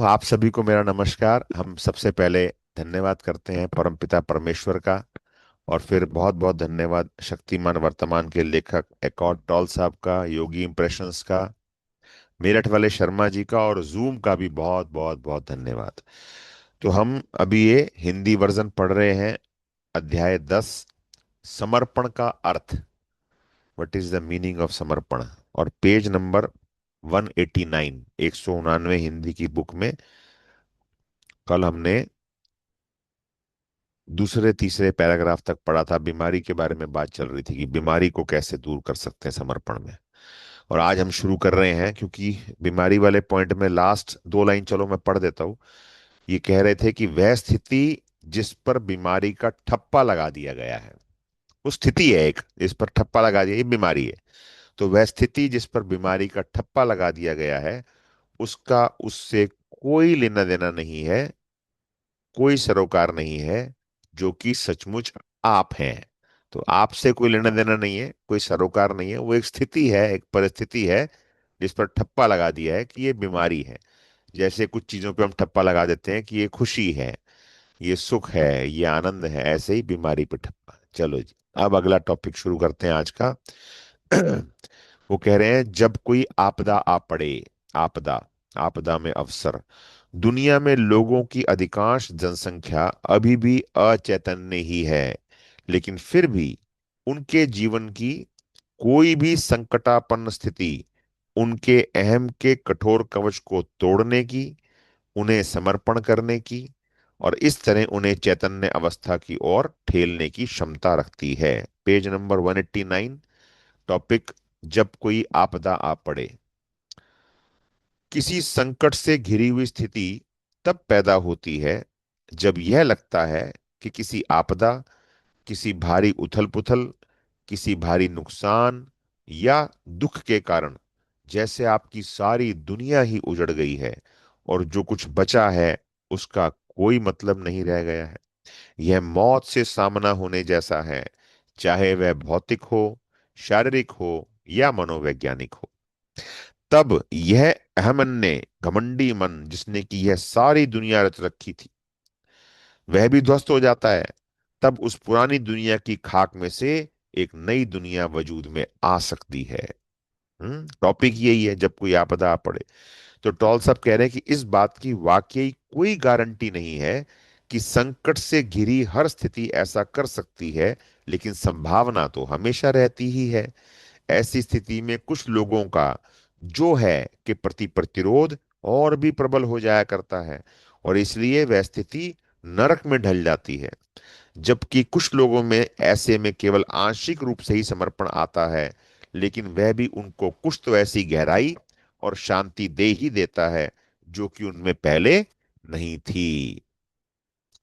आप सभी को मेरा नमस्कार। हम सबसे पहले धन्यवाद करते हैं परमपिता परमेश्वर का। और फिर बहुत बहुत धन्यवाद शक्तिमान वर्तमान के लेखक एकॉर्ड टॉल साहब का, योगी इम्प्रेशंस का, मेरठ वाले शर्मा जी का और जूम का भी बहुत बहुत बहुत धन्यवाद। तो हम अभी ये हिंदी वर्जन पढ़ रहे हैं, अध्याय 10, समर्पण का अर्थ। What is the meaning of समर्पण। और पेज नंबर 189, 199 हिंदी की बुक में। कल हमने दूसरे तीसरे पैराग्राफ तक पढ़ा था, बीमारी के बारे में बात चल रही थी कि बीमारी को कैसे दूर कर सकते हैं समर्पण में। और आज हम शुरू कर रहे हैं, क्योंकि बीमारी वाले पॉइंट में लास्ट दो लाइन चलो मैं पढ़ देता हूं। ये कह रहे थे कि वह स्थिति जिस पर बीमारी का ठप्पा लगा दिया गया है, वो स्थिति है एक, इस पर ठप्पा लगा दिया, ये बीमारी है। तो वह स्थिति जिस पर बीमारी का ठप्पा लगा दिया गया है, उसका उससे कोई लेना देना नहीं है, कोई सरोकार नहीं है, जो कि सचमुच आप हैं। तो आपसे कोई लेना देना नहीं है, कोई सरोकार नहीं है, वो एक स्थिति है, एक परिस्थिति है जिस पर ठप्पा लगा दिया है कि ये बीमारी है। जैसे कुछ चीजों पे हम ठप्पा लगा देते हैं कि ये खुशी है, ये सुख है, ये आनंद है, ऐसे ही बीमारी पे ठप्पा। चलो जी, अब अगला टॉपिक शुरू करते हैं आज का। वो कह रहे हैं, जब कोई आपदा आ पड़े, आपदा, आपदा में अवसर। दुनिया में लोगों की अधिकांश जनसंख्या अभी भी अचैतन्य ही है, लेकिन फिर भी उनके जीवन की कोई भी संकटापन्न स्थिति उनके अहम के कठोर कवच को तोड़ने की, उन्हें समर्पण करने की और इस तरह उन्हें चैतन्य अवस्था की ओर ठेलने की क्षमता रखती है। पेज नंबर 189, टॉपिक, जब कोई आपदा आ पड़े। किसी संकट से घिरी हुई स्थिति तब पैदा होती है जब यह लगता है कि किसी आपदा, किसी भारी उथल पुथल, किसी भारी नुकसान या दुख के कारण जैसे आपकी सारी दुनिया ही उजड़ गई है और जो कुछ बचा है उसका कोई मतलब नहीं रह गया है। यह मौत से सामना होने जैसा है, चाहे वह भौतिक हो, शारीरिक हो या मनोवैज्ञानिक हो। तब यह अहमन्य घमंडी मन जिसने की यह सारी दुनिया रच रखी थी, वह भी ध्वस्त हो जाता है। तब उस पुरानी दुनिया की खाक में से एक नई दुनिया वजूद में आ सकती है। टॉपिक यही है, जब कोई आपदा आ पड़े। तो टॉल साहब कह रहे हैं कि इस बात की वाकई कोई गारंटी नहीं है कि संकट से घिरी हर स्थिति ऐसा कर सकती है, लेकिन संभावना तो हमेशा रहती ही है। ऐसी स्थिति में कुछ लोगों का जो है कि प्रति प्रतिरोध और भी प्रबल हो जाया करता है और इसलिए वह स्थिति नरक में ढल जाती है। जबकि कुछ लोगों में ऐसे में केवल आंशिक रूप से ही समर्पण आता है, लेकिन वह भी उनको कुछ तो ऐसी गहराई और शांति दे ही देता है जो कि उनमें पहले नहीं थी।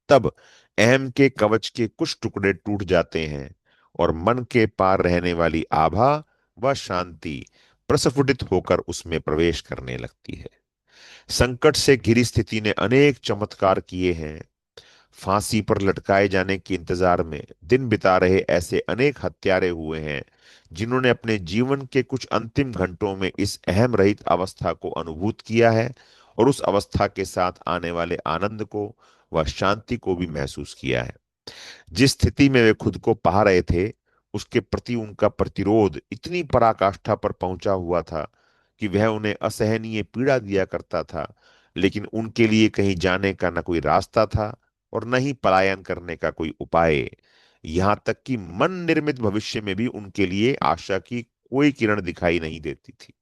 तब अहम के कवच के कुछ टुकड़े टूट जाते हैं और मन के पार रहने वाली आभा व शांति प्रस्फुटित होकर उसमें प्रवेश करने लगती है। संकट से घिरी स्थिति ने अनेक चमत्कार किए हैं। फांसी पर लटकाए जाने के इंतजार में दिन बिता रहे ऐसे अनेक हत्यारे हुए हैं जिन्होंने अपने जीवन के कुछ अंतिम घंटों में इस अहम रहित अवस्था को अनुभूत किया है और उस अवस्था के साथ आने वाले आनंद को व शांति को भी महसूस किया है। जिस स्थिति में वे खुद को पा रहे थे, उसके प्रति उनका प्रतिरोध इतनी पराकाष्ठा पर पहुंचा हुआ था कि वह उन्हें असहनीय पीड़ा दिया करता था, लेकिन उनके लिए कहीं जाने का न कोई रास्ता था और न ही पलायन करने का कोई उपाय। यहां तक कि मन निर्मित भविष्य में भी उनके लिए आशा की कोई किरण दिखाई नहीं देती थी।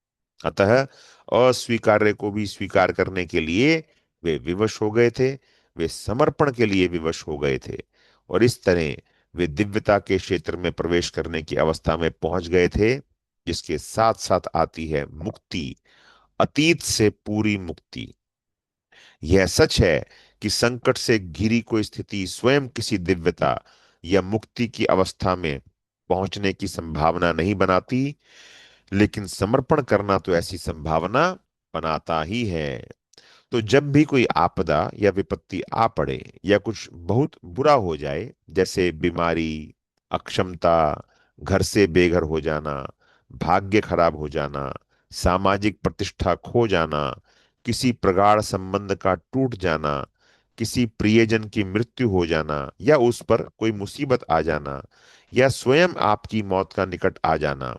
अतः अस्वीकार्य को भी स्वीकार करने के लिए वे विवश हो गए थे, वे समर्पण के लिए विवश हो गए थे और इस तरह वे दिव्यता के क्षेत्र में प्रवेश करने की अवस्था में पहुंच गए थे, जिसके साथ साथ आती है मुक्ति, अतीत से पूरी मुक्ति। यह सच है कि संकट से घिरी कोई स्थिति स्वयं किसी दिव्यता या मुक्ति की अवस्था में पहुंचने की संभावना नहीं बनाती, लेकिन समर्पण करना तो ऐसी संभावना बनाता ही है। तो जब भी कोई आपदा या विपत्ति आ पड़े या कुछ बहुत बुरा हो जाए, जैसे बीमारी, अक्षमता, घर से बेघर हो जाना, भाग्य खराब हो जाना, सामाजिक प्रतिष्ठा खो जाना किसी प्रगाढ़ संबंध का टूट जाना, किसी प्रियजन की मृत्यु हो जाना, या उस पर कोई मुसीबत आ जाना, या स्वयं आपकी मौत का निकट आ जाना,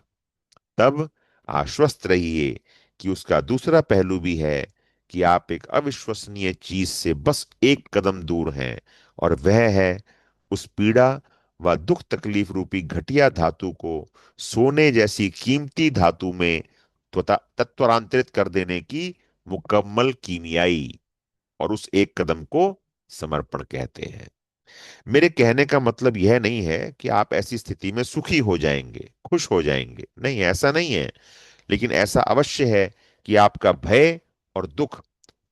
तब आश्वस्त रहिए कि उसका दूसरा पहलू भी है, कि आप एक अविश्वसनीय चीज से बस एक कदम दूर हैं, और वह है उस पीड़ा व दुख तकलीफ रूपी घटिया धातु को सोने जैसी कीमती धातु में तत्वरांतरित कर देने की मुकम्मल कीमियाई। और उस एक कदम को समर्पण कहते हैं। मेरे कहने का मतलब यह नहीं है कि आप ऐसी स्थिति में सुखी हो जाएंगे, खुश हो जाएंगे, नहीं, ऐसा नहीं है। लेकिन ऐसा अवश्य है कि आपका भय और दुख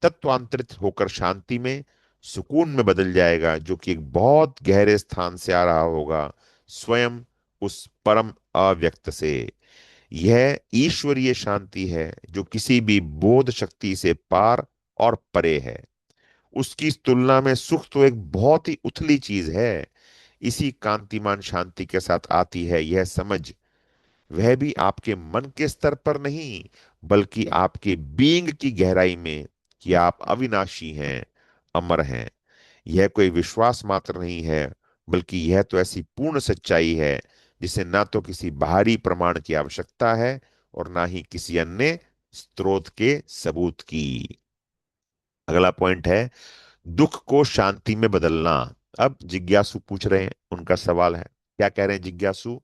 तत्वांतरित होकर शांति में, सुकून में बदल जाएगा, जो कि एक बहुत गहरे स्थान से आ रहा होगा, स्वयं उस परम अव्यक्त से। यह ईश्वरीय शांति है जो किसी भी बोध शक्ति से पार और परे है। उसकी तुलना में सुख तो एक बहुत ही उथली चीज है। इसी कांतिमान शांति के साथ आती है यह समझ, वह भी आपके मन के स्तर पर नहीं, बल्कि आपके बीइंग की गहराई में, कि आप अविनाशी हैं, अमर हैं। यह कोई विश्वास मात्र नहीं है, बल्कि यह तो ऐसी पूर्ण सच्चाई है जिसे ना तो किसी बाहरी प्रमाण की आवश्यकता है और ना ही किसी अन्य स्रोत के सबूत की। अगला पॉइंट है दुख को शांति में बदलना। अब जिज्ञासु पूछ रहे हैं, उनका सवाल है, क्या कह रहे हैं जिज्ञासु,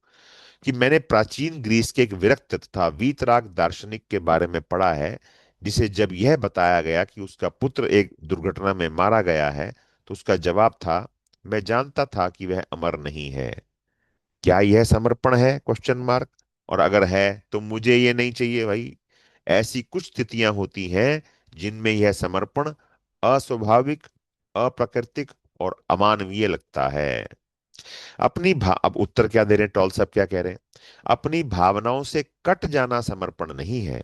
कि मैंने प्राचीन ग्रीस के एक विरक्त तथा वीतराग दार्शनिक के बारे में पढ़ा है, जिसे जब यह बताया गया कि उसका पुत्र एक दुर्घटना में मारा गया है, तो उसका जवाब था, मैं जानता था कि वह अमर नहीं है। क्या यह समर्पण है, क्वेश्चन मार्क। और अगर है तो मुझे ये नहीं चाहिए भाई। ऐसी कुछ स्थितियां होती हैं जिनमें यह समर्पण अस्वाभाविक, अप्राकृतिक और अमानवीय लगता है। अब उत्तर क्या दे रहे हैं, टॉल साहब क्या कह रहे हैं, अपनी भावनाओं से कट जाना समर्पण नहीं है।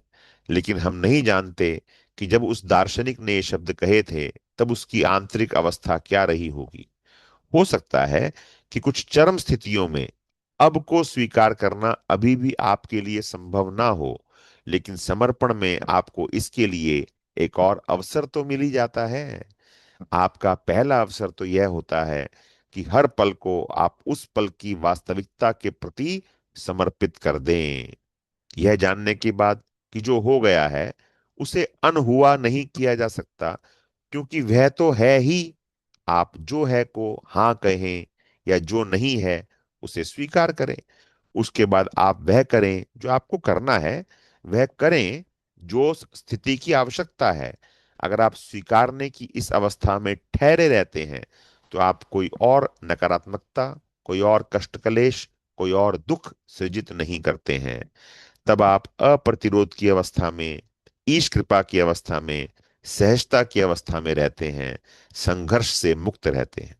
लेकिन हम नहीं जानते कि जब उस दार्शनिक ने ये शब्द कहे थे, तब उसकी आंतरिक अवस्था क्या रही होगी। हो सकता है कि कुछ चरम स्थितियों में अब को स्वीकार करना अभी भी आपके लिए संभव ना हो, लेकिन समर्पण में आपको इसके लिए एक और अवसर तो मिल ही जाता है। आपका पहला अवसर तो यह होता है कि हर पल को आप उस पल की वास्तविकता के प्रति समर्पित कर दें, यह जानने के बाद कि जो हो गया है उसे अनहुआ नहीं किया जा सकता, क्योंकि वह तो है ही। आप जो है को हाँ कहें, या जो नहीं है उसे स्वीकार करें। उसके बाद आप वह करें जो आपको करना है, वह करें जो स्थिति की आवश्यकता है। अगर आप स्वीकारने की इस अवस्था में ठहरे रहते हैं, तो आप कोई और नकारात्मकता, कोई और कष्ट कलेश, कोई और दुख सृजित नहीं करते हैं। तब आप अप्रतिरोध की अवस्था में, ईश कृपा की अवस्था में, सहजता की अवस्था में रहते हैं, संघर्ष से मुक्त रहते हैं।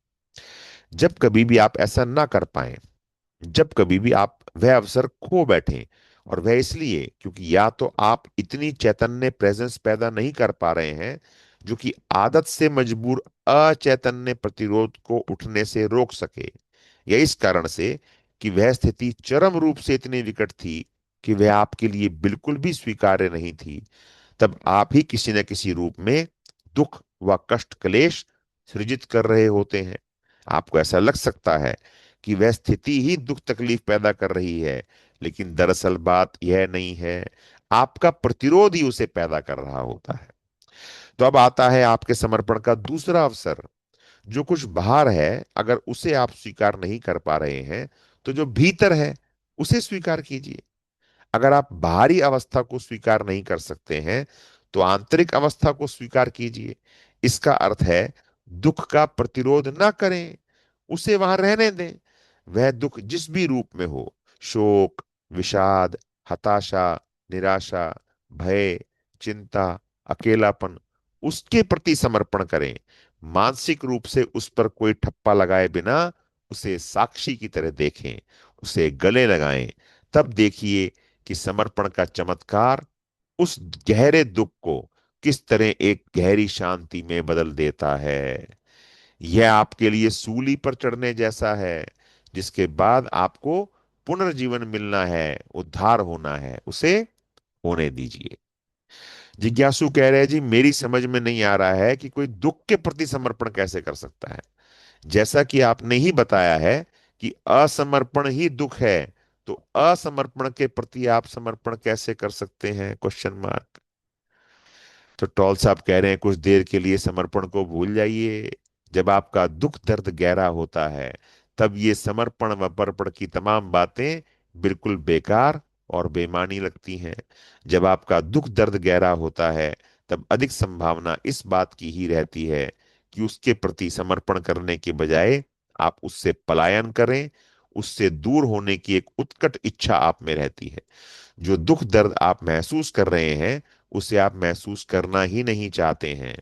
जब कभी भी आप ऐसा ना कर पाए, जब कभी भी आप वह अवसर खो बैठे, और वह इसलिए क्योंकि या तो आप इतनी चैतन्य प्रेजेंस पैदा नहीं कर पा रहे हैं जो कि आदत से मजबूर अचैतन्य प्रतिरोध को उठने से रोक सके, या इस कारण से कि वह स्थिति चरम रूप से इतनी विकट थी कि वह आपके लिए बिल्कुल भी स्वीकार्य नहीं थी, तब आप ही किसी न किसी रूप में दुख व कष्ट क्लेश सृजित कर रहे होते हैं। आपको ऐसा लग सकता है कि वह स्थिति ही दुख तकलीफ पैदा कर रही है, लेकिन दरअसल बात यह नहीं है, आपका प्रतिरोध ही उसे पैदा कर रहा होता है। तो अब आता है आपके समर्पण का दूसरा अवसर। जो कुछ बाहर है, अगर उसे आप स्वीकार नहीं कर पा रहे हैं, तो जो भीतर है उसे स्वीकार कीजिए। अगर आप बाहरी अवस्था को स्वीकार नहीं कर सकते हैं, तो आंतरिक अवस्था को स्वीकार कीजिए। इसका अर्थ है दुख का प्रतिरोध ना करें, उसे वहां रहने दें। वह दुख जिस भी रूप में हो, शोक, विषाद, हताशा, निराशा, भय, चिंता, अकेलापन, उसके प्रति समर्पण करें। मानसिक रूप से उस पर कोई ठप्पा लगाए बिना उसे साक्षी की तरह देखें, उसे गले लगाएं। तब देखिए कि समर्पण का चमत्कार उस गहरे दुख को किस तरह एक गहरी शांति में बदल देता है। यह आपके लिए सूली पर चढ़ने जैसा है, जिसके बाद आपको पुनर्जीवन मिलना है, उद्धार होना है, उसे होने दीजिए। जिज्ञासु कह रहे हैं जी, मेरी समझ में नहीं आ रहा है कि कोई दुख के प्रति समर्पण कैसे कर सकता है। जैसा कि आपने ही बताया है कि असमर्पण ही दुख है, तो असमर्पण के प्रति आप समर्पण कैसे कर सकते हैं, क्वेश्चन मार्क। तो टॉल साहब कह रहे हैं कुछ देर के लिए समर्पण को भूल जाइए। जब आपका दुख दर्द गहरा होता है, तब ये समर्पण व पर्पण की तमाम बातें बिल्कुल बेकार और बेमानी लगती हैं। जब आपका दुख दर्द गहरा होता है, तब अधिक संभावना इस बात की ही रहती है कि उसके प्रति समर्पण करने के बजाय आप उससे पलायन करें। उससे दूर होने की एक उत्कट इच्छा आप में रहती है। जो दुख दर्द आप महसूस कर रहे हैं, उसे आप महसूस करना ही नहीं चाहते हैं।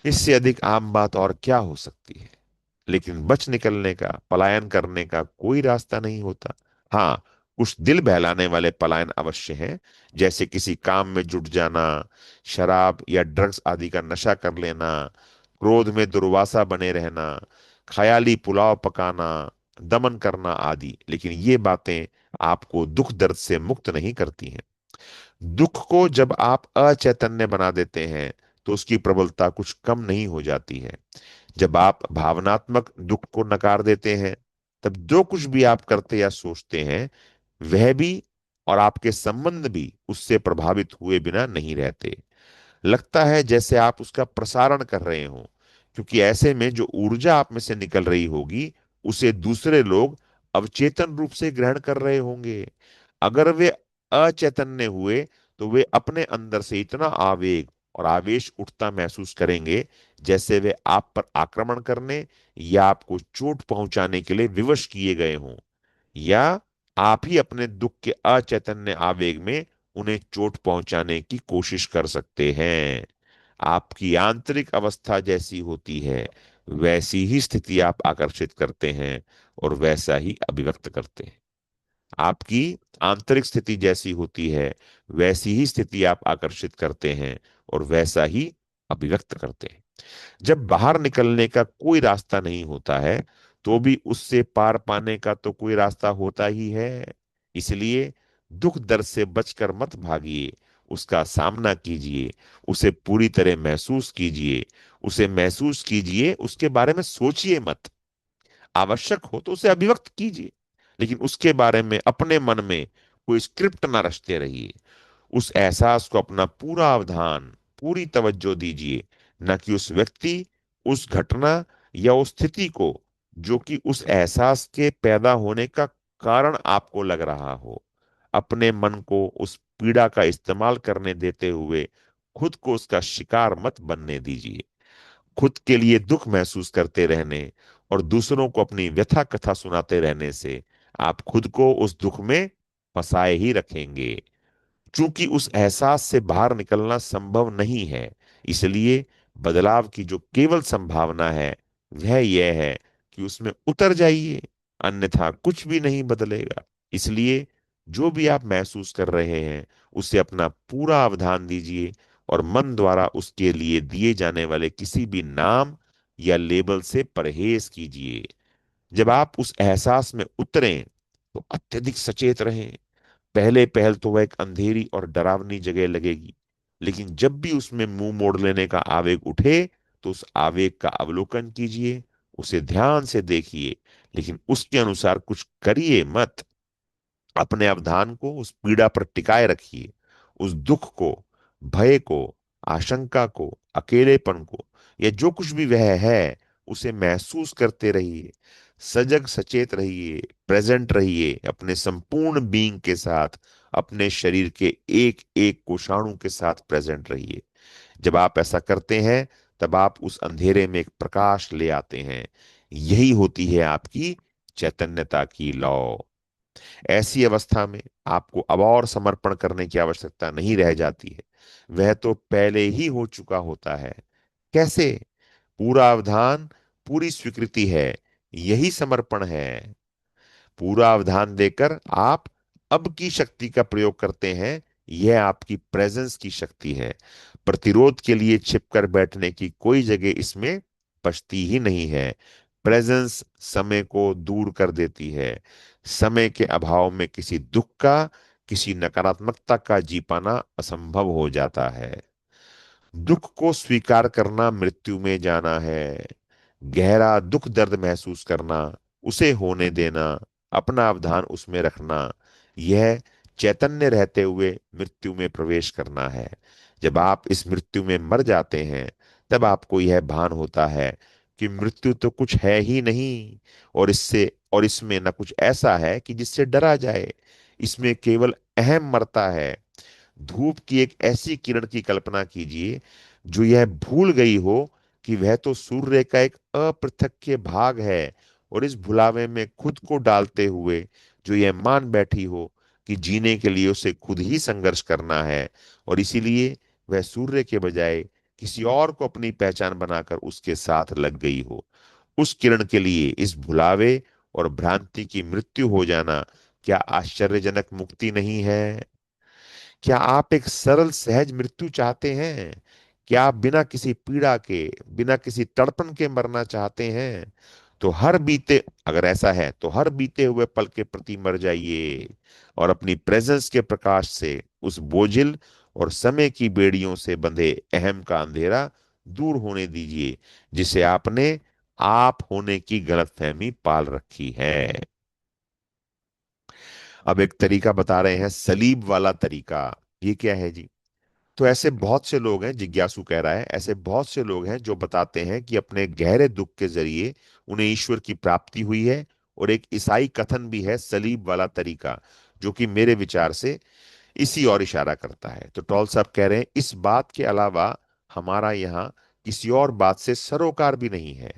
इससे अधिक आम बात और क्या हो सकती है। लेकिन बच निकलने का, पलायन करने का कोई रास्ता नहीं होता। हाँ, कुछ दिल बहलाने वाले पलायन अवश्य हैं, जैसे किसी काम में जुट जाना, शराब या ड्रग्स आदि का नशा कर लेना, क्रोध में दुर्वासा बने रहना, ख्याली पुलाव पकाना, दमन करना आदि। लेकिन ये बातें आपको दुख दर्द से मुक्त नहीं करती हैं। दुख को जब आप अचैतन्य बना देते हैं, तो उसकी प्रबलता कुछ कम नहीं हो जाती है। जब आप भावनात्मक दुख को नकार देते हैं, तब जो कुछ भी आप करते या सोचते हैं, वह भी और आपके संबंध भी उससे प्रभावित हुए बिना नहीं रहते। लगता है जैसे आप उसका प्रसारण कर रहे हो, क्योंकि ऐसे में जो ऊर्जा आप में से निकल रही होगी, उसे दूसरे लोग अवचेतन रूप से ग्रहण कर रहे होंगे। अगर वे अचैतन्य हुए, तो वे अपने अंदर से इतना आवेग और आवेश उठता महसूस करेंगे, जैसे वे आप पर आक्रमण करने या आपको चोट पहुंचाने के लिए विवश किए गए हों, या आप ही अपने दुख के अचैतन्य आवेग में उन्हें चोट पहुंचाने की कोशिश कर सकते हैं। आपकी आंतरिक अवस्था जैसी होती है, वैसी ही स्थिति आप आकर्षित करते हैं और वैसा ही अभिव्यक्त करते हैं। आपकी आंतरिक स्थिति जैसी होती है, वैसी ही स्थिति आप आकर्षित करते हैं और वैसा ही अभिव्यक्त करते हैं। जब बाहर निकलने का कोई रास्ता नहीं होता है, तो भी उससे पार पाने का तो कोई रास्ता होता ही है। इसलिए दुख दर्द से बचकर मत भागिए, उसका सामना कीजिए, उसे पूरी तरह महसूस कीजिए। उसे महसूस कीजिए, उसके बारे में सोचिए मत। आवश्यक हो तो उसे अभिव्यक्त कीजिए, लेकिन उसके बारे में अपने मन में कोई स्क्रिप्ट ना रचते रहिए। उस एहसास को अपना पूरा अवधान, पूरी तवज्जो दीजिए, न कि उस व्यक्ति, उस घटना या उस स्थिति को जो कि उस एहसास के पैदा होने का कारण आपको लग रहा हो। अपने मन को उस पीड़ा का इस्तेमाल करने देते हुए खुद को उसका शिकार मत बनने दीजिए। खुद के लिए दुख महसूस करते रहने और दूसरों को अपनी व्यथा कथा सुनाते रहने से आप खुद को उस दुख में फंसाए ही रखेंगे। चूंकि उस एहसास से बाहर निकलना संभव नहीं है, इसलिए बदलाव की जो केवल संभावना है, वह यह है कि उसमें उतर जाइए, अन्यथा कुछ भी नहीं बदलेगा। इसलिए जो भी आप महसूस कर रहे हैं, उसे अपना पूरा अवधान दीजिए और मन द्वारा उसके लिए दिए जाने वाले किसी भी नाम या लेबल से परहेज कीजिए। जब आप उस एहसास में उतरें, तो अत्यधिक सचेत रहें। पहले पहल तो वह एक अंधेरी और डरावनी जगह लगेगी, लेकिन जब भी उसमें मुंह मोड़ लेने का आवेग उठे, तो उस आवेग का अवलोकन कीजिए, उसे ध्यान से देखिए, लेकिन उसके अनुसार कुछ करिए मत। अपने अवधान को उस पीड़ा पर टिकाए रखिए। उस दुख को, भय को, आशंका को, अकेलेपन को, या जो कुछ भी वह है, उसे महसूस करते रहिए। सजग सचेत रहिए, प्रेजेंट रहिए अपने संपूर्ण बीइंग के साथ। अपने शरीर के एक एक कोशाणु के साथ प्रेजेंट रहिए। जब आप ऐसा करते हैं, तब आप उस अंधेरे में एक प्रकाश ले आते हैं। यही होती है आपकी चैतन्यता की लौ। ऐसी अवस्था में आपको अब और समर्पण करने की आवश्यकता नहीं रह जाती है, वह तो पहले ही हो चुका होता है। कैसे? पूरा अवधान, पूरी स्वीकृति है, यही समर्पण है। पूरा अवधान देकर आप अब की शक्ति का प्रयोग करते हैं, यह आपकी प्रेजेंस की शक्ति है। प्रतिरोध के लिए छिपकर बैठने की कोई जगह इसमें बचती ही नहीं है। प्रेजेंस समय को दूर कर देती है। समय के अभाव में किसी दुख का, किसी नकारात्मकता का जी पाना असंभव हो जाता है। दुख को स्वीकार करना मृत्यु में जाना है। गहरा दुख दर्द महसूस करना, उसे होने देना, अपना अवधान उसमें रखना, यह चैतन्य रहते हुए मृत्यु में प्रवेश करना है। जब आप इस मृत्यु में मर जाते हैं, तब आपको यह भान होता है कि मृत्यु तो कुछ है ही नहीं, और इसमें न कुछ ऐसा है कि जिससे डरा जाए। इसमें केवल अहम मरता है। धूप की एक ऐसी किरण की कल्पना कीजिए जो यह भूल गई हो कि वह तो सूर्य का एक अपृथक्य भाग है, और इस भुलावे में खुद को डालते हुए जो यह मान बैठी हो कि जीने के लिए उसे खुद ही संघर्ष करना है, और इसीलिए वह सूर्य के बजाय किसी और को अपनी पहचान बनाकर उसके साथ लग गई हो। उस किरण के लिए इस भुलावे और भ्रांति की मृत्यु हो जाना क्या आश्चर्यजनक मुक्ति नहीं है? क्या आप एक सरल सहज मृत्यु चाहते हैं? क्या आप बिना किसी पीड़ा के, बिना किसी तड़पन के मरना चाहते हैं? तो हर बीते अगर ऐसा है तो हर बीते हुए पल के प्रति मर जाइए, और अपनी प्रेजेंस के प्रकाश से उस बोझिल और समय की बेड़ियों से बंधे अहम का अंधेरा दूर होने दीजिए, जिसे आपने आप होने की गलतफहमी पाल रखी है। अब एक तरीका बता रहे हैं, सलीब वाला तरीका। ये क्या है जी? तो ऐसे बहुत से लोग हैं, जिज्ञासु कह रहा है, ऐसे बहुत से लोग हैं जो बताते हैं कि अपने गहरे दुख के जरिए उन्हें ईश्वर की प्राप्ति हुई है। और एक ईसाई कथन भी है, सलीब वाला तरीका, जो कि मेरे विचार से इसी और इशारा करता है। तो टॉल साहब कह रहे हैं, इस बात के अलावा हमारा यहाँ किसी और बात से सरोकार भी नहीं है।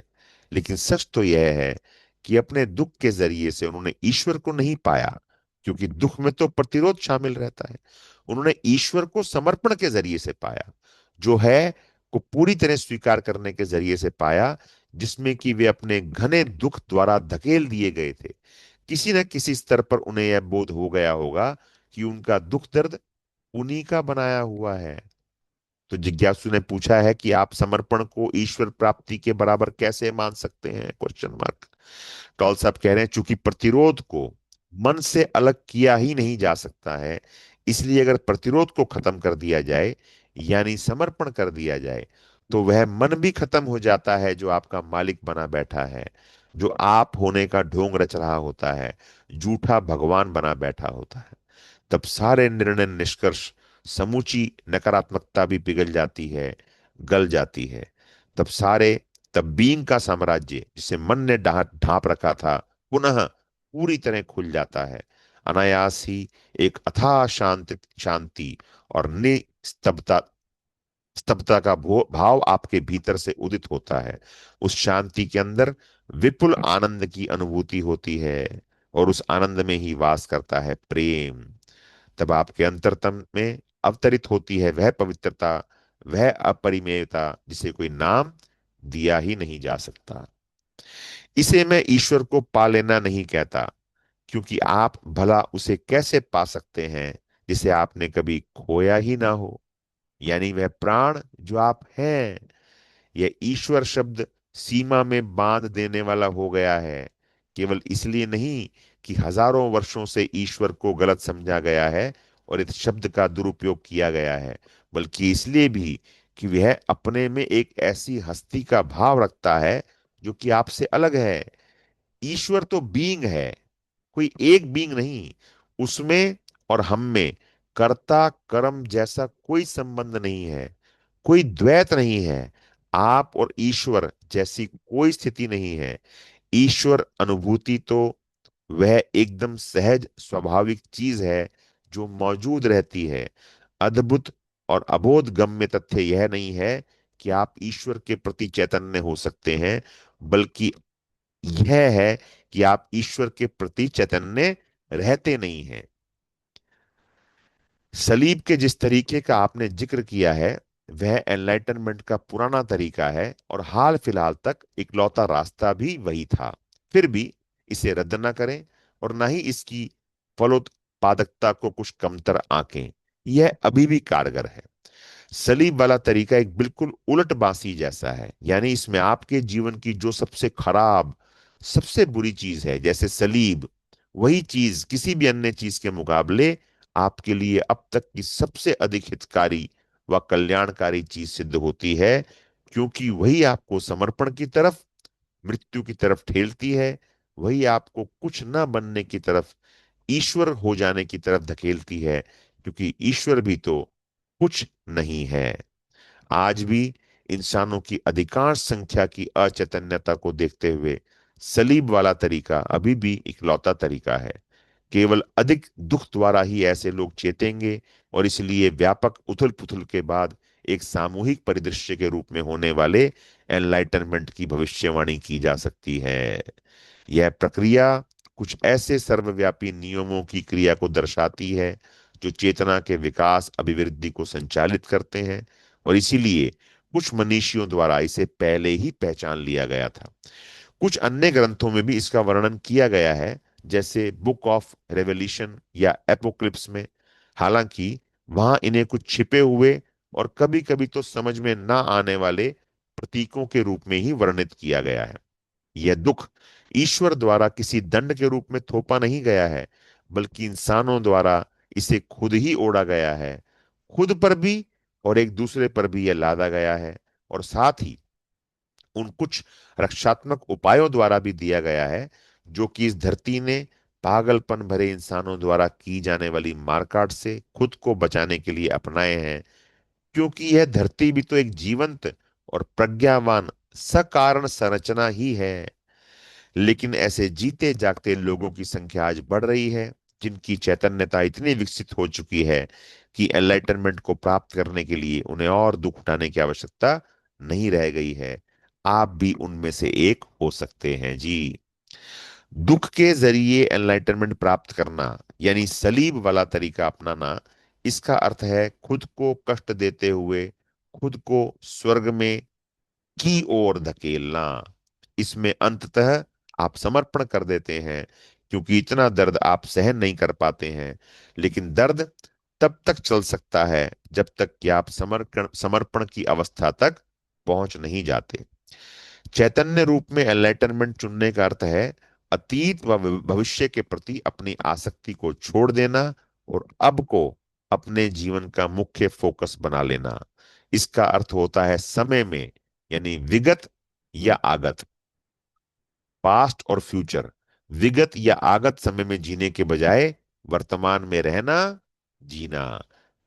लेकिन सच तो यह है कि अपने दुख के जरिए से उन्होंने ईश्वर को नहीं पाया, क्योंकि दुख में तो प्रतिरोध शामिल रहता है। उन्होंने ईश्वर को समर्पण के जरिए से पाया, जो है को पूरी तरह स्वीकार करने के जरिए से पाया, जिसमें कि वे अपने घने दुख द्वारा धकेल दिए गए थे। किसी न किसी स्तर पर उन्हें यह बोध हो गया होगा कि उनका दुख दर्द उन्हीं का बनाया हुआ है। तो जिज्ञासु ने पूछा है कि आप समर्पण को ईश्वर प्राप्ति के बराबर कैसे मान सकते हैं? Question mark. टॉल साहब कह रहे हैं, चूंकि प्रतिरोध को मन से अलग किया ही नहीं जा सकता है, इसलिए अगर प्रतिरोध को खत्म कर दिया जाए, यानी समर्पण कर दिया जाए, तो वह मन भी खत्म हो जाता है जो आपका मालिक बना बैठा है, जो आप होने का ढोंग रच रहा होता है, झूठा भगवान बना बैठा होता है। तब सारे निर्णय निष्कर्ष, समूची नकारात्मकता भी पिघल जाती है, गल जाती है। तब सारे तब बीइंग का साम्राज्य, जिसे मन ने ढांप रखा था, पुनः पूरी तरह खुल जाता है। अनायास ही एक अथाह शांति और निस्तब्धता स्तब्धता का भाव आपके भीतर से उदित होता है। उस शांति के अंदर विपुल आनंद की अनुभूति होती है, और उस आनंद में ही वास करता है प्रेम। तब आपके अंतरतम में अवतरित होती है वह पवित्रता, वह अपरिमेयता, जिसे कोई नाम दिया ही नहीं जा सकता। इसे मैं ईश्वर को पा लेना नहीं कहता, क्योंकि आप भला उसे कैसे पा सकते हैं जिसे आपने कभी खोया ही ना हो, यानी वह प्राण जो आप हैं। यह ईश्वर शब्द सीमा में बांध देने वाला हो गया है, केवल इसलिए नहीं कि हजारों वर्षों से ईश्वर को गलत समझा गया है और इस शब्द का दुरुपयोग किया गया है, बल्कि इसलिए भी कि वह अपने में एक ऐसी हस्ती का भाव रखता है जो कि आपसे अलग है। ईश्वर तो बीइंग है, कोई एक बीइंग नहीं। उसमें और हम में कर्ता कर्म जैसा कोई संबंध नहीं है, कोई द्वैत नहीं है। आप और ईश्वर जैसी कोई स्थिति नहीं है। ईश्वर अनुभूति तो वह एकदम सहज स्वाभाविक चीज है जो मौजूद रहती है। अद्भुत और अबोध गम्य तथ्य यह नहीं है कि आप ईश्वर के प्रति चैतन्य हो सकते हैं, बल्कि यह है कि आप ईश्वर के प्रति चैतन्य रहते नहीं हैं। सलीब के जिस तरीके का आपने जिक्र किया है, वह एनलाइटनमेंट का पुराना तरीका है, और हाल फिलहाल तक इकलौता रास्ता भी वही था। फिर भी इसे रद्द ना करें, और ना ही इसकी फलोत्पादकता को कुछ कमतर आंकें। यह अभी भी कारगर है। सलीब वाला तरीका एक बिल्कुल उलट बांसी जैसा है, यानी इसमें आपके जीवन की जो सबसे खराब, सबसे बुरी चीज है, जैसे सलीब, वही चीज किसी भी अन्य चीज के मुकाबले आपके लिए अब तक की सबसे अधिक हितकारी व कल्याणकारी चीज सिद्ध होती है, क्योंकि वही आपको समर्पण की तरफ, मृत्यु की तरफ ठेलती है। वही आपको कुछ न बनने की तरफ, ईश्वर हो जाने की तरफ धकेलती है, क्योंकि ईश्वर भी तो कुछ नहीं है। आज भी इंसानों की अधिकांश संख्या की अचैतन्यता को देखते हुए सलीब वाला तरीका अभी भी इकलौता तरीका है। केवल अधिक दुख द्वारा ही ऐसे लोग चेतेंगे, और इसलिए व्यापक उथल पुथल के बाद एक सामूहिक परिदृश्य के रूप में होने वाले एनलाइटनमेंट की भविष्यवाणी की जा सकती है। यह प्रक्रिया कुछ ऐसे सर्वव्यापी नियमों की क्रिया को दर्शाती है जो चेतना के विकास अभिवृद्धि को संचालित करते हैं, और इसीलिए कुछ मनीषियों द्वारा इसे पहले ही पहचान लिया गया था। कुछ अन्य ग्रंथों में भी इसका वर्णन किया गया है, जैसे बुक ऑफ रेवल्यूशन या एपोक्लिप्स में। हालांकि वहां इन्हें कुछ छिपे हुए और कभी कभी तो समझ में ना आने वाले प्रतीकों के रूप में ही वर्णित किया गया है। यह दुख ईश्वर द्वारा किसी दंड के रूप में थोपा नहीं गया है, बल्कि इंसानों द्वारा इसे खुद ही ओढ़ा गया है। खुद पर भी और एक दूसरे पर भी यह लादा गया है, और साथ ही उन कुछ रक्षात्मक उपायों द्वारा भी दिया गया है जो कि इस धरती ने पागलपन भरे इंसानों द्वारा की जाने वाली मारकाट से खुद को बचाने के लिए अपनाए हैं। क्योंकि यह धरती भी तो एक जीवंत और प्रज्ञावान सकारण संरचना ही है। लेकिन ऐसे जीते जागते लोगों की संख्या आज बढ़ रही है, जिनकी चैतन्यता इतनी विकसित हो चुकी है कि एनलाइटनमेंट को प्राप्त करने के लिए उन्हें और दुख उठाने की आवश्यकता नहीं रह गई है। आप भी उनमें से एक हो सकते हैं जी। दुख के जरिए एनलाइटनमेंट प्राप्त करना, यानी सलीब वाला तरीका अपनाना, इसका अर्थ है खुद को कष्ट देते हुए खुद को स्वर्ग में की ओर धकेलना। इसमें अंततः आप समर्पण कर देते हैं, क्योंकि इतना दर्द आप सहन नहीं कर पाते हैं। लेकिन दर्द तब तक चल सकता है जब तक कि आप समर्पण समर्पण की अवस्था तक पहुंच नहीं जाते। चैतन्य रूप में एनलाइटनमेंट चुनने का अर्थ है अतीत व भविष्य के प्रति अपनी आसक्ति को छोड़ देना और अब को अपने जीवन का मुख्य फोकस बना लेना। इसका अर्थ होता है समय में, यानी विगत या आगत, पास्ट और फ्यूचर, विगत या आगत समय में जीने के बजाय वर्तमान में रहना, जीना।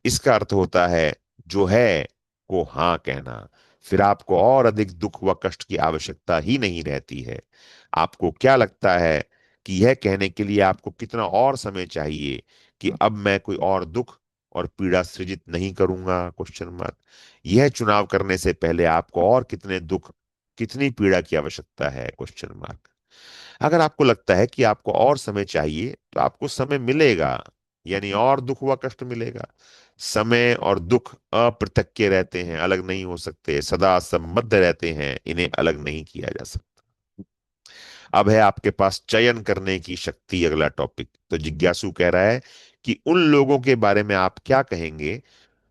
इसका अर्थ होता है जो है को हाँ कहना। फिर आपको और अधिक दुख व कष्ट की आवश्यकता ही नहीं रहती है। आपको क्या लगता है कि यह कहने के लिए आपको कितना और समय चाहिए कि अब मैं कोई और दुख और पीड़ा सृजित नहीं करूंगा? Question mark. यह चुनाव करने से पहले आपको और कितने दुख, कितनी पीड़ा की आवश्यकता है? Question mark. अगर आपको लगता है कि आपको और समय चाहिए, तो आपको समय मिलेगा, यानी और दुख व कष्ट मिलेगा। समय और दुख अपृथक्य रहते हैं, अलग नहीं हो सकते, सदा संबद्ध रहते हैं, इन्हें अलग नहीं किया जा सकता। अब है आपके पास चयन करने की शक्ति, अगला टॉपिक। तो जिज्ञासु कह रहा है कि उन लोगों के बारे में आप क्या कहेंगे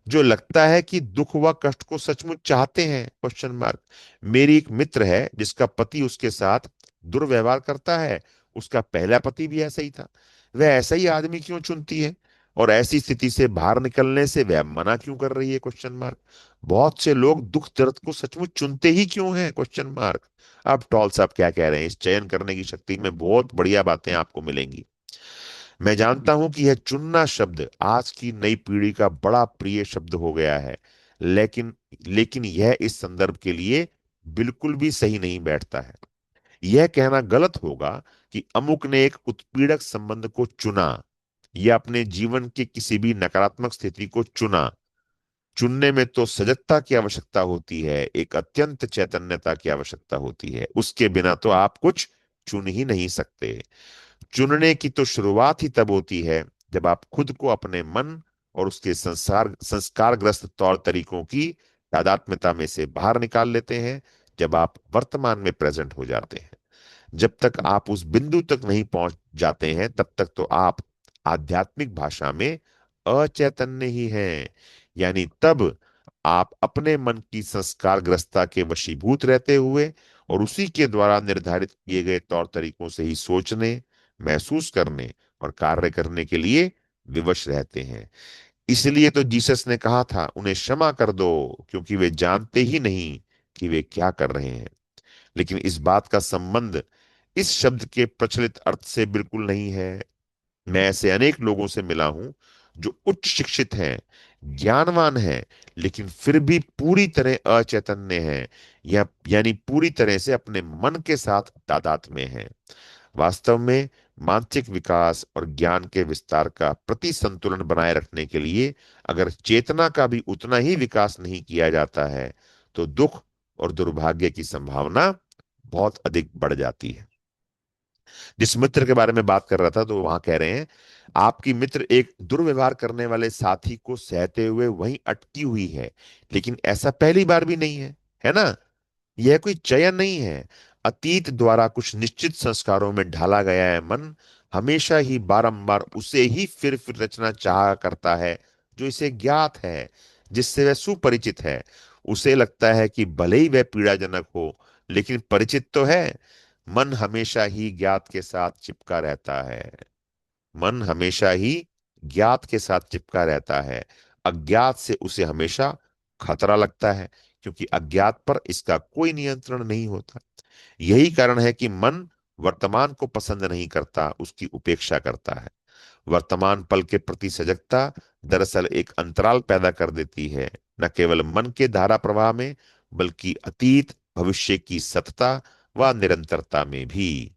जो लगता है कि दुख व कष्ट को सचमुच चाहते हैं? Question mark. मेरी एक मित्र है जिसका पति उसके साथ दुर्व्यवहार करता है। उसका पहला पति भी ऐसा ही था। वह ऐसा ही आदमी क्यों चुनती है, और ऐसी स्थिति से बाहर निकलने से वह मना क्यों कर रही है? Question mark. बहुत से लोग दुख दर्द को सचमुच चुनते ही क्यों हैं? Question mark. अब टॉल साहब क्या कह रहे हैं? इस चयन करने की शक्ति में बहुत बढ़िया बातें आपको मिलेंगी। मैं जानता हूं कि यह चुनना शब्द आज की नई पीढ़ी का बड़ा प्रिय शब्द हो गया है, लेकिन लेकिन यह इस संदर्भ के लिए बिल्कुल भी सही नहीं बैठता है। यह कहना गलत होगा कि अमुक ने एक उत्पीड़क संबंध को चुना या अपने जीवन के किसी भी नकारात्मक स्थिति को चुना। चुनने में तो सजगता की आवश्यकता होती है, एक अत्यंत चैतन्यता की आवश्यकता होती है। उसके बिना तो आप कुछ चुन ही नहीं सकते। चुनने की तो शुरुआत ही तब होती है जब आप खुद को अपने मन और उसके संस्कारग्रस्त तौर तरीकों की तादात्म्यता में से बाहर निकाल लेते हैं, जब आप वर्तमान में प्रेजेंट हो जाते हैं। जब तक आप उस बिंदु तक नहीं पहुंच जाते हैं, तब तक तो आप आध्यात्मिक भाषा में अचैतन्य ही हैं। यानी तब आप अपने मन की संस्कारग्रस्तता के वशीभूत रहते हुए और उसी के द्वारा निर्धारित किए गए तौर तरीकों से ही सोचने, महसूस करने और कार्य करने के लिए विवश रहते हैं। इसलिए तो जीसस ने कहा था, उन्हें क्षमा कर दो, क्योंकि वे जानते ही नहीं कि वे क्या कर रहे हैं। लेकिन इस बात का संबंध इस शब्द के प्रचलित अर्थ से बिल्कुल नहीं है। मैं ऐसे अनेक लोगों से मिला हूं जो उच्च शिक्षित हैं, ज्ञानवान हैं, लेकिन फिर भी पूरी तरह अचैतन्य हैं, या यानी पूरी तरह से अपने मन के साथ तादाद में हैं। वास्तव में मानसिक विकास और ज्ञान के विस्तार का प्रति संतुलन बनाए रखने के लिए अगर चेतना का भी उतना ही विकास नहीं किया जाता है, तो दुख और दुर्भाग्य की संभावना बहुत अधिक बढ़ जाती है। जिस मित्र के बारे में बात कर रहा था, तो वहां कह रहे हैं, आपकी मित्र एक दुर्व्यवहार करने वाले साथी को सहते हुए वहीं अटकी हुई है, लेकिन ऐसा पहली बार भी नहीं है ना? यह कोई चयन नहीं है। अतीत द्वारा कुछ निश्चित संस्कारों में ढाला गया है मन हमेशा ही बारंबार उसे ही फिर रचना चाहा करता है, जो इसे ज्ञात है, जिससे वह सुपरिचित है। उसे लगता है कि भले ही वह पीड़ाजनक हो, लेकिन परिचित तो है। मन हमेशा ही ज्ञात के साथ चिपका रहता है। मन हमेशा ही ज्ञात के साथ चिपका रहता है। अज्ञात से उसे हमेशा खतरा लगता है, क्योंकि अज्ञात पर इसका कोई नियंत्रण नहीं होता। यही कारण है कि मन वर्तमान को पसंद नहीं करता, उसकी उपेक्षा करता है। वर्तमान पल के प्रति सजगता दरअसल एक अंतराल पैदा कर देती है, न केवल मन के धारा प्रवाह में, बल्कि अतीत भविष्य की सतता व निरंतरता में भी।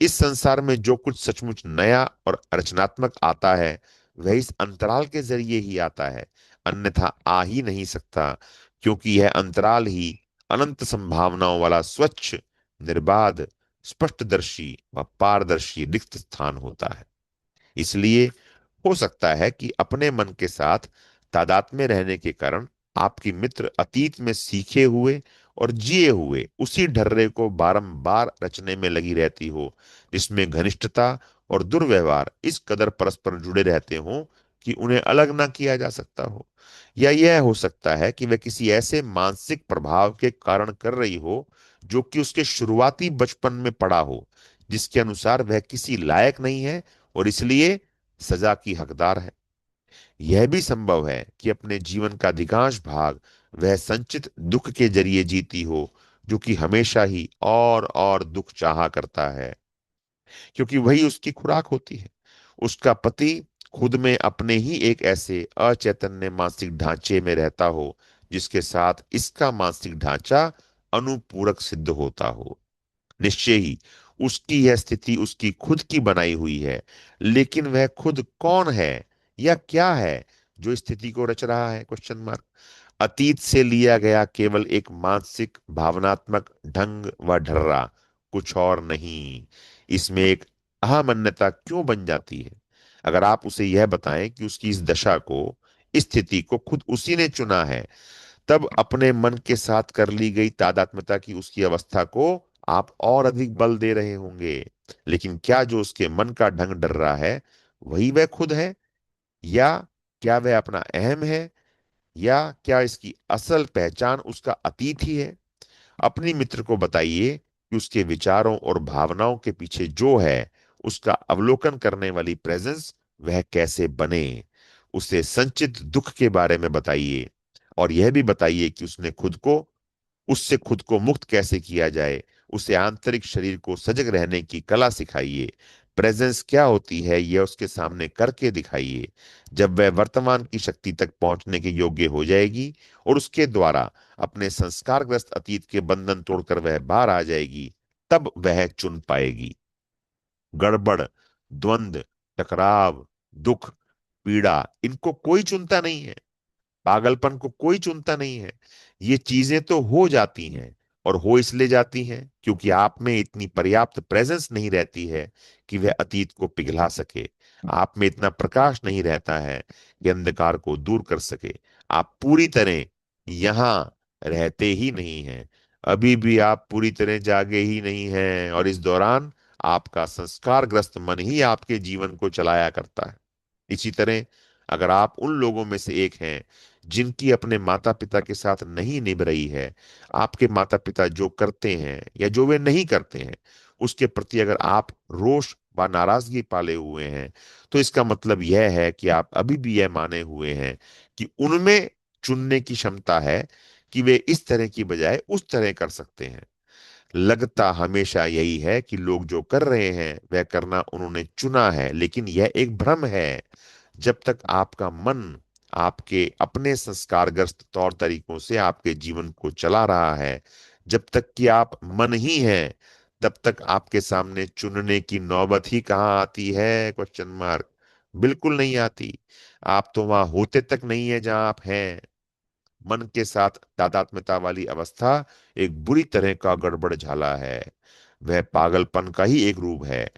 इस संसार में जो कुछ सचमुच नया और रचनात्मक आता है, वह इस अंतराल के जरिए ही आता है, अन्यथा आ ही नहीं सकता, क्योंकि यह अंतराल ही अनंत संभावनाओं वाला स्वच्छ, निर्बाध, स्पष्टदर्शी व पारदर्शी रिक्त स्थान होता है। इसलिए हो सकता है कि अपने मन के साथ तादाद में रहने के कारण आपकी मित्र अतीत में सीखे हुए और जिए हुए उसी ढर्रे को बारंबार रचने में लगी रहती हो, जिसमें घनिष्ठता और दुर्व्यवहार इस कदर परस्पर जुड़े रहते हो कि उन्हें अलग ना किया जा सकता हो। या यह हो सकता है कि वह किसी ऐसे मानसिक प्रभाव के कारण कर रही हो, जो कि उसके शुरुआती बचपन में पड़ा हो, जिसके अनुसार वह किसी लायक नहीं है और इसलिए सजा की हकदार है। यह भी संभव है कि अपने जीवन का अधिकांश भाग वह संचित दुख के जरिए जीती हो, जो कि हमेशा ही और दुख चाहा करता है, क्योंकि वही उसकी खुराक होती है। उसका पति खुद में अपने ही एक ऐसे अचैतन्य मानसिक ढांचे में रहता हो, जिसके साथ इसका मानसिक ढांचा अनुपूरक सिद्ध होता हो। निश्चय ही उसकी यह स्थिति उसकी खुद की बनाई हुई है, लेकिन वह खुद कौन है या क्या है जो इस स्थिति को रच रहा है? Question mark. अतीत से लिया गया केवल एक मानसिक भावनात्मक ढंग व ढर्रा, कुछ और नहीं। इसमें एक अहमन्यता क्यों बन जाती है? अगर आप उसे यह बताएं कि उसकी इस दशा को, इस स्थिति को खुद उसी ने चुना है, तब अपने मन के साथ कर ली गई तादात्म्यता की उसकी अवस्था को आप और अधिक बल दे रहे होंगे। लेकिन क्या जो उसके मन का ढंग डर रहा है, वही वह खुद है? या क्या वह अपना अहम है? या क्या इसकी असल पहचान उसका अतीत ही है? अपनी मित्र को बताइए कि उसके विचारों और भावनाओं के पीछे जो है, उसका अवलोकन करने वाली प्रेजेंस वह कैसे बने। उसे संचित दुख के बारे में बताइए, और यह भी बताइए कि उससे खुद को मुक्त कैसे किया जाए। उसे आंतरिक शरीर को सजग रहने की कला सिखाइए। प्रेजेंस क्या होती है, यह उसके सामने करके दिखाइए। जब वह वर्तमान की शक्ति तक पहुंचने के योग्य हो जाएगी और उसके द्वारा अपने संस्कारग्रस्त अतीत के बंधन तोड़कर वह बाहर आ जाएगी, तब वह चुन पाएगी। गड़बड़, द्वंद, टकराव, दुख, पीड़ा, इनको कोई चुनता नहीं है। पागलपन को कोई चुनता नहीं है। ये चीजें तो हो जाती हैं, और हो इसलिए जाती हैं क्योंकि आप में इतनी पर्याप्त प्रेजेंस नहीं रहती है कि वह अतीत को पिघला सके। आप में इतना प्रकाश नहीं रहता है कि अंधकार को दूर कर सके। आप पूरी तरह यहां रहते ही नहीं हैं। अभी भी आप पूरी तरह जागे ही नहीं हैं, और इस दौरान आपका संस्कारग्रस्त मन ही आपके जीवन को चलाया करता है। इसी तरह अगर आप उन लोगों में से एक हैं जिनकी अपने माता पिता के साथ नहीं निभ रही है, आपके माता पिता जो करते हैं या जो वे नहीं करते हैं, उसके प्रति अगर आप रोष व नाराजगी पाले हुए हैं, तो इसका मतलब यह है कि आप अभी भी यह माने हुए हैं कि उनमें चुनने की क्षमता है कि वे इस तरह की बजाय उस तरह कर सकते हैं। लगता हमेशा यही है कि लोग जो कर रहे हैं वह करना उन्होंने चुना है, लेकिन यह एक भ्रम है। जब तक आपका मन आपके अपने संस्कारग्रस्त तौर तरीकों से आपके जीवन को चला रहा है, जब तक कि आप मन ही हैं, तब तक आपके सामने चुनने की नौबत ही कहाँ आती है? Question mark. बिल्कुल नहीं आती। आप तो वहां होते तक नहीं है जहां आप हैं। मन के साथ तादात्म्यता वाली अवस्था एक बुरी तरह का गड़बड़ झाला है। वह पागलपन का ही एक रूप है।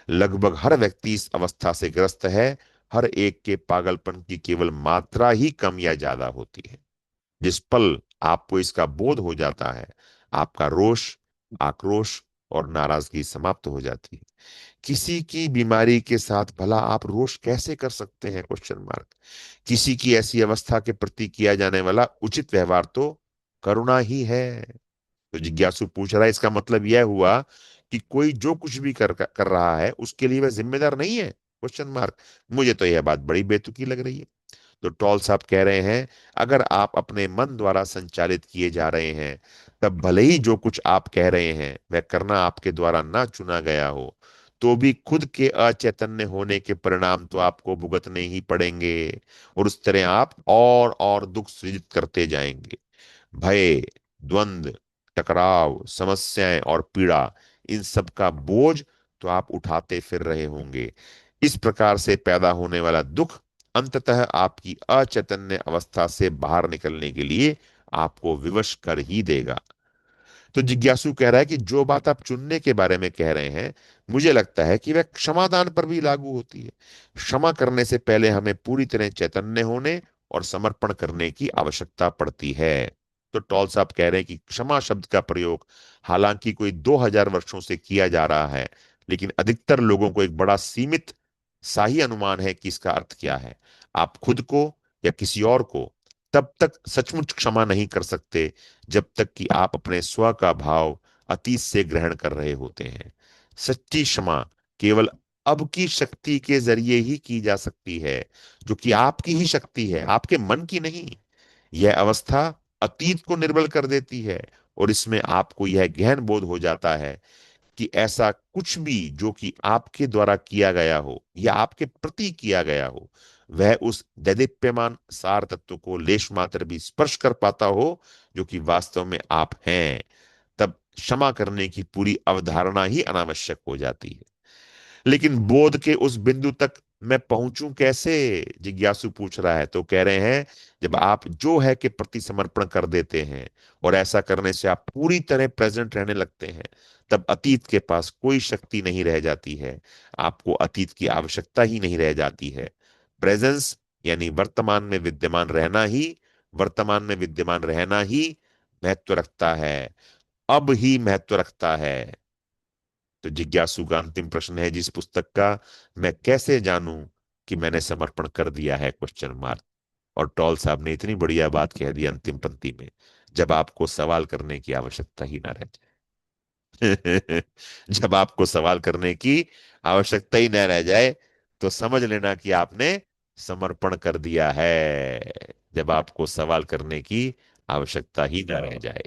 लगभग हर व्यक्ति इस अवस्था से ग्रस्त है। हर एक के पागलपन की केवल मात्रा ही कम या ज्यादा होती है। जिस पल आपको इसका बोध हो जाता है, आपका रोष, आक्रोश और नाराजगी समाप्त हो जाती है। किसी की बीमारी के साथ भला आप रोष कैसे कर सकते हैं? Question mark. किसी की ऐसी अवस्था के प्रति किया जाने वाला उचित व्यवहार तो करुणा ही है। तो जिज्ञासु पूछ रहा है, इसका मतलब यह हुआ कि कोई जो कुछ भी कर रहा है उसके लिए वह जिम्मेदार नहीं है? Question mark. मुझे तो यह बात बड़ी बेतुकी लग रही है। तो टॉल साहब कह रहे हैं, अगर आप अपने मन द्वारा संचालित किए जा रहे हैं, तब भले ही जो कुछ आप कह रहे हैं वह करना आपके द्वारा ना चुना गया हो, तो भी खुद के अचैतन्य होने के परिणाम तो आपको भुगतने ही पड़ेंगे। और उस तरह आप और दुख सृजित करते जाएंगे। भय, द्वंद्व, टकराव, समस्याएं और पीड़ा, इन सब का बोझ तो आप उठाते फिर रहे होंगे। इस प्रकार से पैदा होने वाला दुख अंततः आपकी अचैतन्य अवस्था से बाहर निकलने के लिए आपको विवश कर ही देगा। तो जिज्ञासु कह रहा है कि जो बात आप चुनने के बारे में कह रहे हैं, मुझे लगता है कि वह क्षमादान पर भी लागू होती है। क्षमा करने से पहले हमें पूरी तरह चैतन्य होने और समर्पण करने की आवश्यकता पड़ती है। तो टॉल साहब कह रहे हैं कि क्षमा शब्द का प्रयोग हालांकि कोई 2000 वर्षों से किया जा रहा है, लेकिन अधिकतर लोगों को एक बड़ा सीमित सा ही अनुमान है कि इसका अर्थ क्या है। आप खुद को या किसी और को तब तक सचमुच क्षमा नहीं कर सकते जब तक कि आप अपने स्व का भाव अतीत से ग्रहण कर रहे होते हैं। सच्ची क्षमा केवल अब की शक्ति के जरिए ही की जा सकती है, जो कि आपकी ही शक्ति है, आपके मन की नहीं। यह अवस्था अतीत को निर्बल कर देती है, और इसमें आपको यह गहन बोध हो जाता है कि ऐसा कुछ भी जो कि आपके द्वारा किया गया हो या आपके प्रति किया गया हो, वह उस दैदीप्यमान सार तत्व को लेश मात्र भी स्पर्श कर पाता हो जो कि वास्तव में आप हैं। तब क्षमा करने की पूरी अवधारणा ही अनावश्यक हो जाती है। लेकिन बोध के उस बिंदु तक मैं पहुंचूं कैसे? जिज्ञासु पूछ रहा है। तो कह रहे हैं, जब आप जो है के प्रति समर्पण कर देते हैं और ऐसा करने से आप पूरी तरह प्रेजेंट रहने लगते हैं, तब अतीत के पास कोई शक्ति नहीं रह जाती है। आपको अतीत की आवश्यकता ही नहीं रह जाती है। प्रेजेंस यानी वर्तमान में विद्यमान रहना ही महत्व रखता है, अब ही महत्व रखता है। तो जिज्ञासु का अंतिम प्रश्न है जिस पुस्तक का, मैं कैसे जानूं कि मैंने समर्पण कर दिया है? Question mark. और टॉल साहब ने इतनी बढ़िया बात कह दी अंतिम पंक्ति में, जब आपको सवाल करने की आवश्यकता ही ना रह जाए। जब आपको सवाल करने की आवश्यकता ही न रह जाए, तो समझ लेना कि आपने समर्पण कर दिया है। जब आपको सवाल करने की आवश्यकता ही ना रह जाए।